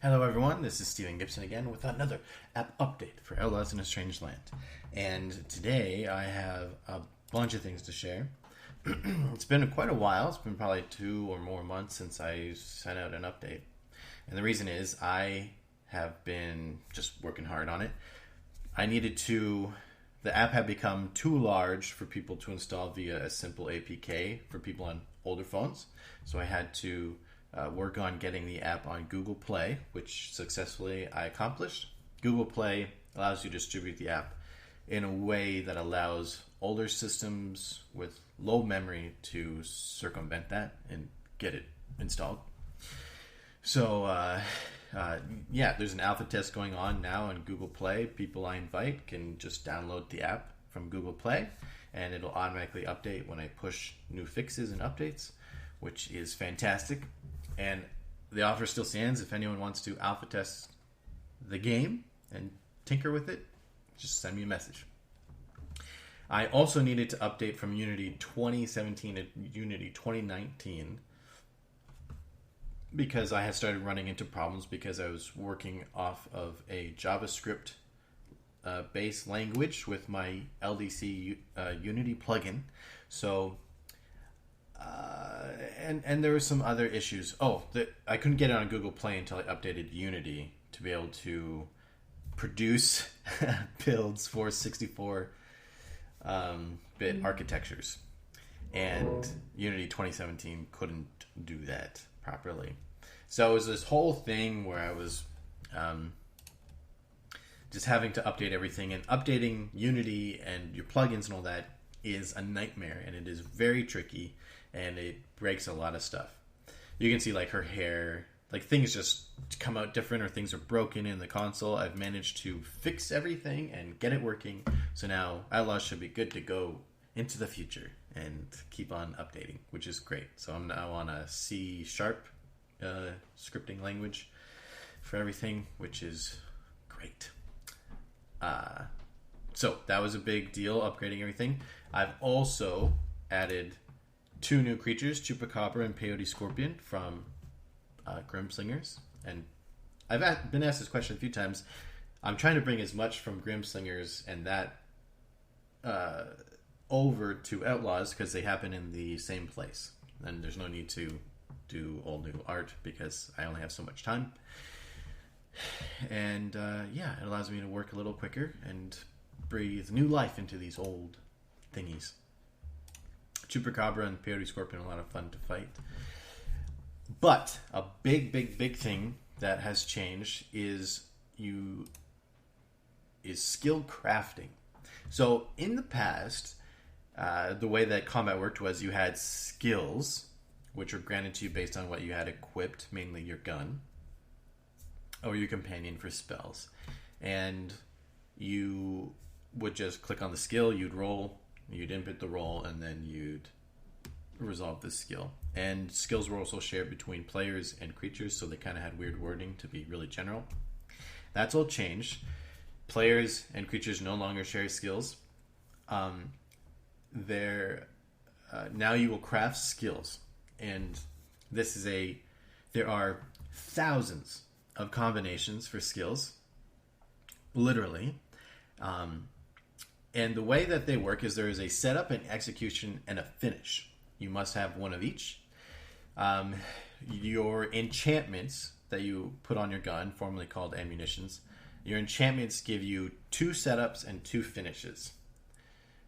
Hello, everyone. This is Steven Gibson again with another app update for Outlaws in a Strange Land. And today I have a bunch of things to share. It's been quite a while. It's been probably 2 or more months since I sent out an update. And the reason is I have been just working hard on it. The app had become too large for people to install via a simple APK for people on older phones. So I had to work on getting the app on Google Play, which successfully I accomplished. Google Play allows you to distribute the app in a way that allows older systems with low memory to circumvent that and get it installed. So, there's an alpha test going on now on Google Play. People I invite can just download the app from Google Play, and it'll automatically update when I push new fixes and updates, which is fantastic. And the offer still stands. If anyone wants to alpha test the game and tinker with it, just send me a message. I also needed to update from Unity 2017 to Unity 2019 because I had started running into problems because I was working off of a JavaScript based language with my LDC Unity plugin. So and there were some other issues. I couldn't get it on Google Play until I updated Unity to be able to produce builds for 64-bit architectures. And Unity 2017 couldn't do that properly. So it was this whole thing where I was just having to update everything. And updating Unity and your plugins and all that is a nightmare. And it is very tricky. And it breaks a lot of stuff. You can see like her hair, like things just come out different or things are broken in the console. I've managed to fix everything and get it working. So now Outlaws should be good to go into the future and keep on updating, which is great. So I'm now on a C# scripting language for everything, which is great. So that was a big deal, upgrading everything. I've also added 2 new creatures, Chupacabra and Peyote Scorpion from Grimslingers. And I've been asked this question a few times. I'm trying to bring as much from Grimslingers and that over to Outlaws because they happen in the same place. And there's no need to do all new art because I only have so much time. And it allows me to work a little quicker and breathe new life into these old thingies. Chupacabra and Peyote Scorpion are a lot of fun to fight. But a big thing that has changed is skill crafting. So in the past, the way that combat worked was you had skills, which were granted to you based on what you had equipped, mainly your gun, or your companion for spells. And you would just click on the skill, you'd roll, you'd input the roll, and then you'd resolve the skill. And skills were also shared between players and creatures, so they kind of had weird wording to be really general. That's all changed. Players and creatures no longer share skills. Now you will craft skills, and there are thousands of combinations for skills, literally. And the way that they work is there is a setup, an execution, and a finish. You must have one of each. Your enchantments that you put on your gun, formerly called ammunitions, your enchantments give you 2 setups and 2 finishes.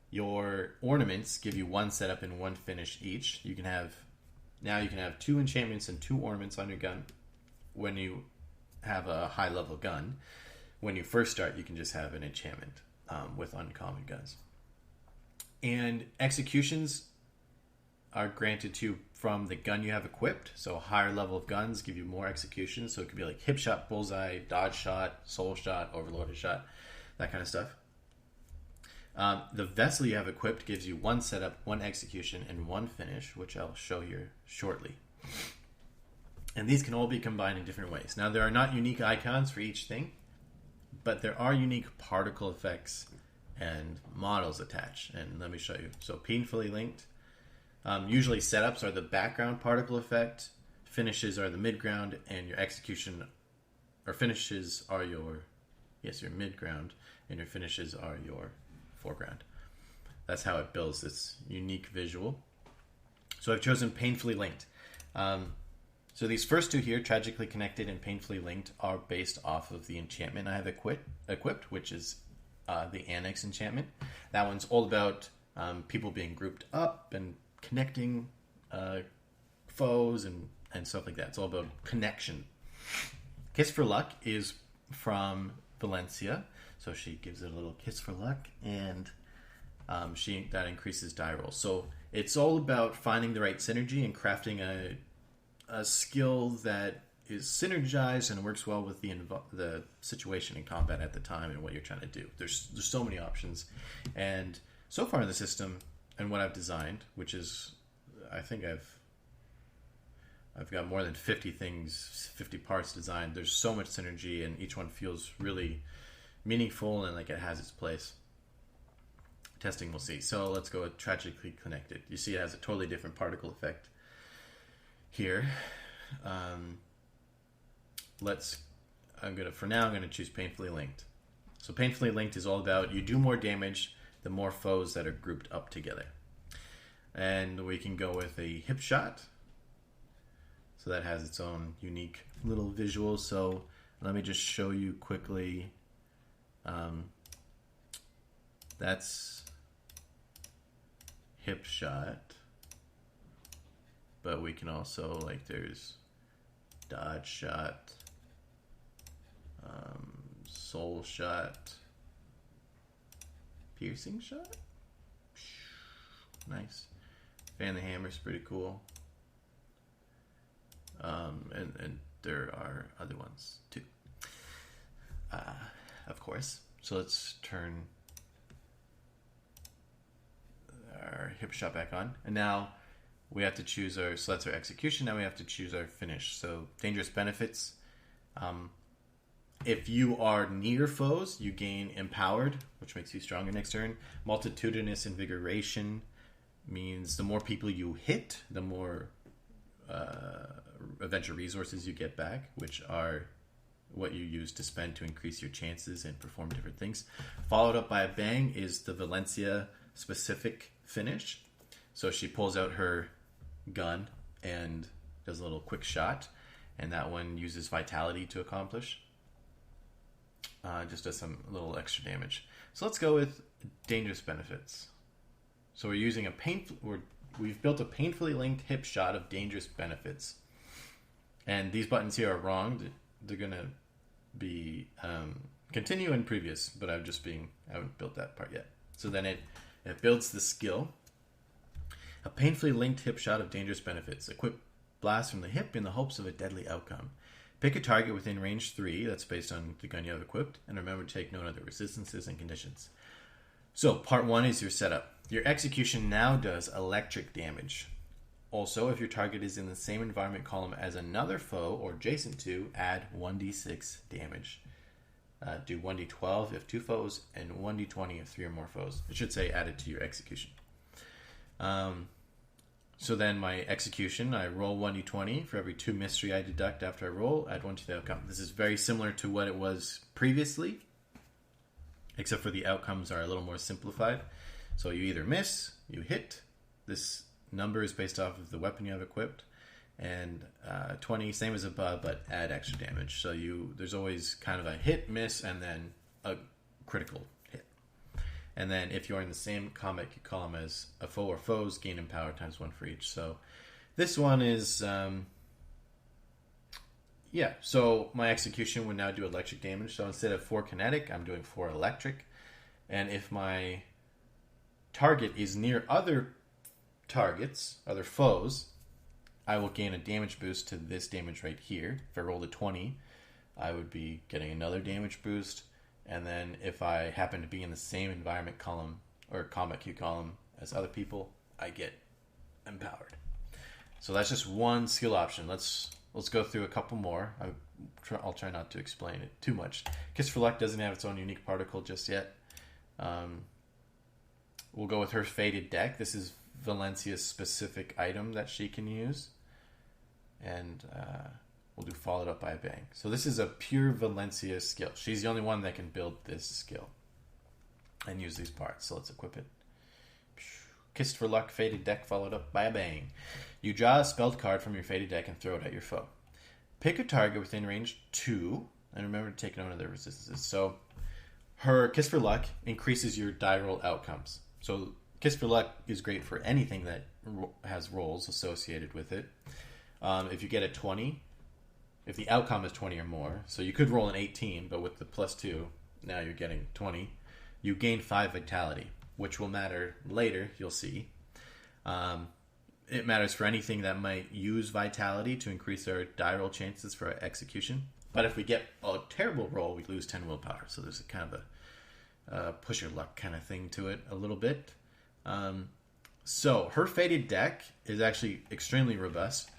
Your ornaments give you 1 setup and 1 finish each. You can have 2 enchantments and 2 ornaments on your gun when you have a high level gun. When you first start, you can just have an enchantment with uncommon guns. And executions are granted to you from the gun you have equipped. So higher level of guns give you more executions. So it could be like hip shot, bullseye, dodge shot, soul shot, overloaded shot, that kind of stuff. The vessel you have equipped gives you 1 setup, 1 execution, and 1 finish, which I'll show you shortly. And these can all be combined in different ways. Now, there are not unique icons for each thing, but there are unique particle effects and models attached. And let me show you. So painfully linked. Usually setups are the background particle effect, finishes are the midground, and your execution or finishes are your mid ground, and your finishes are your foreground. That's how it builds this unique visual. So I've chosen Painfully Linked. So these first two here, Tragically Connected and Painfully Linked, are based off of the enchantment I have equipped, which is the Annex enchantment. That one's all about people being grouped up and connecting foes and stuff like that. It's all about connection. Kiss for Luck is from Valencia, so she gives it a little kiss for luck, and that increases die rolls. So it's all about finding the right synergy and crafting a skill that is synergized and works well with the situation in combat at the time and what you're trying to do. There's so many options, and so far in the system and what I've designed, which is, I think I've got more than 50 parts designed. There's so much synergy, and each one feels really meaningful and like it has its place. Testing, we'll see. So let's go with Tragically Connected. You see it has a totally different particle effect here. I'm gonna choose Painfully Linked. So Painfully Linked is all about you do more damage the more foes that are grouped up together. And we can go with a hip shot. So that has its own unique little visual. So let me just show you quickly. That's hip shot. But we can also, like, there's dodge shot, soul shot, piercing shot. Nice. Fan the Hammer's pretty cool. And there are other ones too, of course. So let's turn our hip shot back on, and now we have to choose so that's our execution. Now we have to choose our finish. So Dangerous Benefits. If you are near foes, you gain Empowered, which makes you stronger next turn. Multitudinous Invigoration means the more people you hit, the more adventure resources you get back, which are what you use to spend to increase your chances and perform different things. Followed up by a Bang is the Valencia specific finish. So she pulls out her gun and does a little quick shot, and that one uses Vitality to accomplish. Just does some little extra damage. So let's go with Dangerous Benefits. So we're using we've built a Painfully Linked hip shot of Dangerous Benefits. And these buttons here are wrong. They're going to be continue and previous, but I haven't built that part yet. So then it builds the skill. A Painfully Linked hip shot of Dangerous Benefits. Equip blast from the hip in the hopes of a deadly outcome. Pick a target within range 3, that's based on the gun you have equipped, and remember to take note of the resistances and conditions. So part 1 is your setup. Your execution now does electric damage. Also, if your target is in the same environment column as another foe or adjacent to, add 1d6 damage. Do 1d12 if 2 foes, and 1d20 if 3 or more foes. It should say added to your execution. So then my execution, I roll 1d20 for every 2 mystery I deduct after I roll, add 1 to the outcome. This is very similar to what it was previously, except for the outcomes are a little more simplified. So you either miss, you hit. This number is based off of the weapon you have equipped. And 20, same as above, but add extra damage. So there's always kind of a hit, miss, and then a critical hit. And then if you're in the same combat column as a foe or foes, gain Empower times 1 for each. So this one is, so my execution would now do electric damage. So instead of 4 kinetic, I'm doing 4 electric. And if my target is near other targets, other foes, I will gain a damage boost to this damage right here. If I rolled a 20, I would be getting another damage boost. And then if I happen to be in the same environment column or combat queue column as other people, I get Empowered. So that's just one skill option. Let's go through a couple more. I'll try not to explain it too much. Kiss for Luck doesn't have its own unique particle just yet. We'll go with her Faded Deck. This is Valencia's specific item that she can use. And we'll do followed up by a bang. So this is a pure Valencia skill. She's the only one that can build this skill and use these parts. So let's equip it. Kissed for luck, faded deck followed up by a bang. You draw a spelled card from your faded deck and throw it at your foe. Pick a target within range 2, and remember to take note of their resistances. So her Kiss for Luck increases your die roll outcomes. So Kiss for Luck is great for anything that has rolls associated with it. If you get a 20, if the outcome is 20 or more, so you could roll an 18, but with the +2, now you're getting 20, you gain 5 vitality, which will matter later, you'll see. It matters for anything that might use vitality to increase our die roll chances for our execution. But if we get a terrible roll, we lose 10 willpower. So there's a kind of a push your luck kind of thing to it a little bit. So her faded deck is actually extremely robust.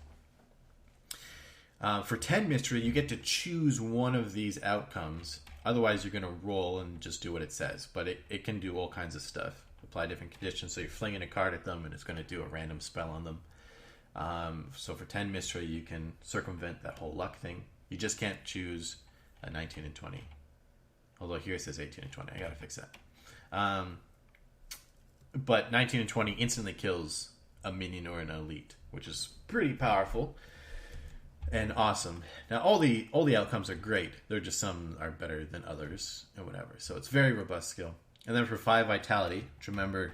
For 10 mystery, you get to choose one of these outcomes. Otherwise, you're going to roll and just do what it says. But it can do all kinds of stuff. Apply different conditions. So you're flinging a card at them, and it's going to do a random spell on them. So for 10 mystery, you can circumvent that whole luck thing. You just can't choose a 19 and 20. Although here it says 18 and 20. I got to fix that. But 19 and 20 instantly kills a minion or an elite, which is pretty powerful and awesome. Now, all the outcomes are great. They're just some are better than others and whatever. So it's very robust skill. And then for 5 vitality, which remember,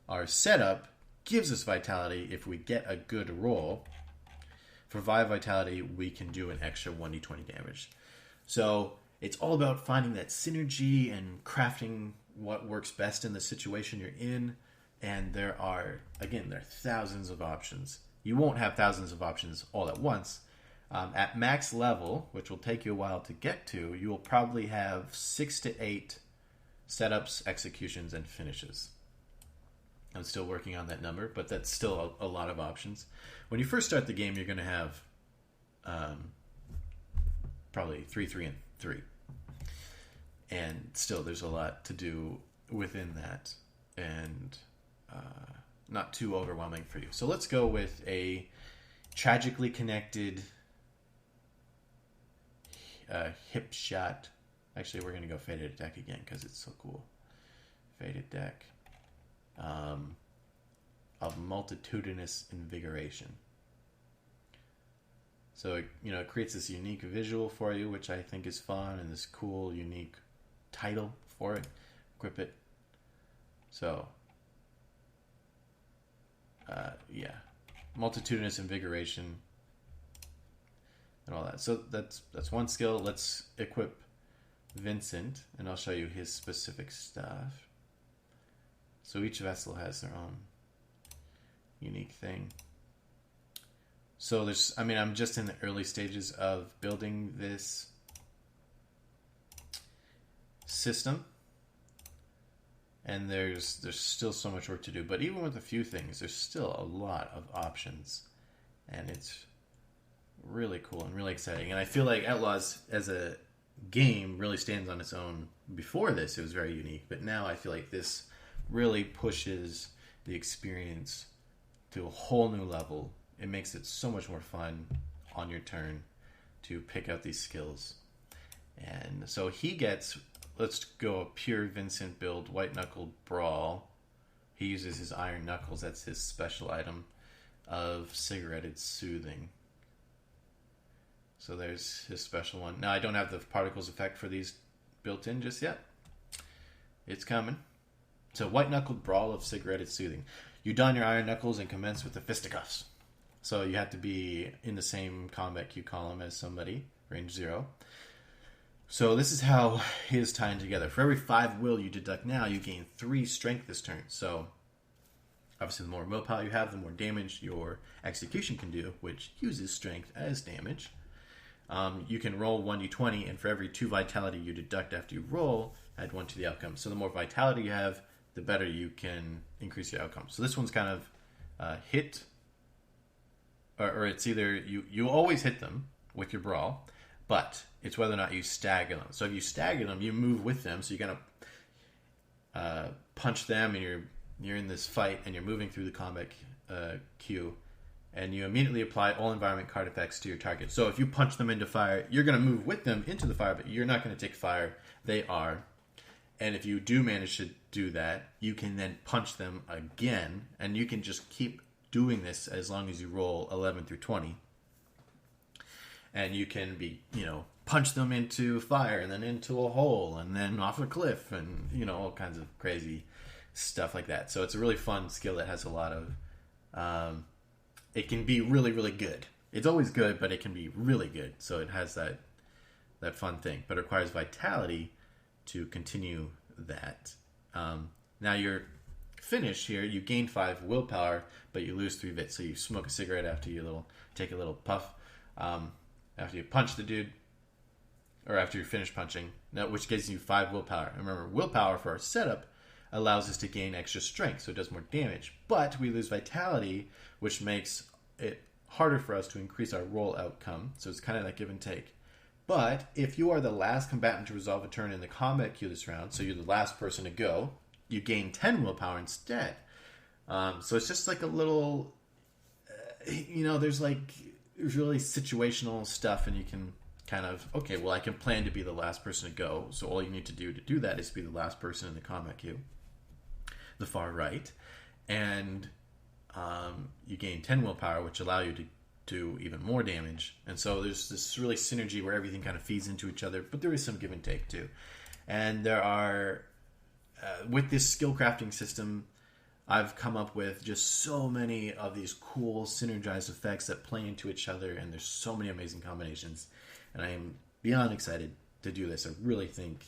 our setup gives us vitality if we get a good roll. For 5 vitality, we can do an extra 1d20 damage. So it's all about finding that synergy and crafting what works best in the situation you're in. And there are thousands of options. You won't have thousands of options all at once. At max level, which will take you a while to get to, you will probably have 6 to 8 setups, executions, and finishes. I'm still working on that number, but that's still a lot of options. When you first start the game, you're going to have probably 3, 3, and 3. And still, there's a lot to do within that, and not too overwhelming for you. So let's go with a tragically connected hip shot. Actually, we're going to go faded deck again because it's so cool. Faded deck. Of multitudinous invigoration. So it creates this unique visual for you, which I think is fun, and this cool, unique title for it. Equip it. So, multitudinous invigoration and all that. So that's one skill. Let's equip Vincent, and I'll show you his specific stuff. So each vessel has their own unique thing. So I'm just in the early stages of building this system, and there's still so much work to do. But even with a few things, there's still a lot of options, and it's really cool and really exciting. And I feel like Outlaws as a game really stands on its own. Before this, it was very unique, but now I feel like this really pushes the experience to a whole new level. It makes it so much more fun on your turn to pick out these skills. And so he gets, let's go a pure Vincent build, White Knuckled Brawl. He uses his Iron Knuckles, that's his special item, of Cigaretted Soothing. So there's his special one. Now I don't have the particles effect for these built in just yet. It's coming. So White Knuckled Brawl of Cigaretted Soothing. You don your Iron Knuckles and commence with the fisticuffs. So you have to be in the same combat queue column as somebody, range 0. So this is how his tying together. For every 5 will you deduct now, you gain 3 strength this turn. So obviously the more willpower you have, the more damage your execution can do, which uses strength as damage. You can roll 1d20, and for every 2 vitality you deduct after you roll, add 1 to the outcome. So the more vitality you have, the better you can increase your outcome. So this one's kind of hit, or it's either you always hit them with your brawl, but it's whether or not you stagger them. So if you stagger them, you move with them. So you're gonna punch them, and you're in this fight, and you're moving through the combat queue, and you immediately apply all environment card effects to your target. So if you punch them into fire, you're going to move with them into the fire, but you're not going to take fire. They are. And if you do manage to do that, you can then punch them again, and you can just keep doing this as long as you roll 11 through 20. And you can be, punch them into fire and then into a hole and then off a cliff and, all kinds of crazy stuff like that. So it's a really fun skill that has a lot of, it can be really, really good. It's always good, but it can be really good. So it has that fun thing, but it requires vitality to continue that. Now you're finished here. You gain 5 willpower, but you lose 3 vit. So you smoke a cigarette after you take a little puff, after you punch the dude, or after you're finished punching, which gives you 5 willpower. And remember, willpower for our setup allows us to gain extra strength, so it does more damage. But we lose vitality, which makes it harder for us to increase our roll outcome. So it's kind of that give and take. But if you are the last combatant to resolve a turn in the combat queue this round, so you're the last person to go, you gain 10 willpower instead. So it's just like a little, there's really situational stuff, and you can kind of, okay, well, I can plan to be the last person to go, so all you need to do that is be the last person in the combat queue, the far right, and you gain 10 willpower, which allow you to do even more damage. And so there's this really synergy where everything kind of feeds into each other, but there is some give and take too. And there are, with this skill crafting system, I've come up with just so many of these cool synergized effects that play into each other, and there's so many amazing combinations. And I am beyond excited to do this. I really think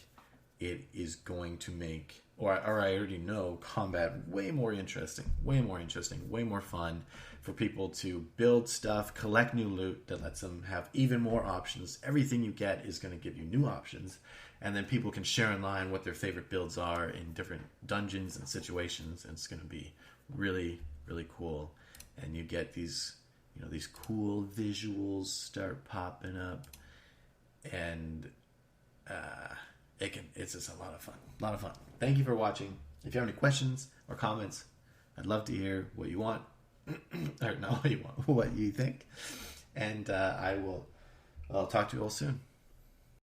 it is going to make, or I already know, combat way more interesting, way more fun for people to build stuff, collect new loot that lets them have even more options. Everything you get is going to give you new options. And then people can share online what their favorite builds are in different dungeons and situations. And it's going to be really, really cool. And you get these, these cool visuals start popping up. And it's just a lot of fun. Thank you for watching. If you have any questions or comments, I'd love to hear what you want. Or not what you want, what you think. And I'll talk to you all soon.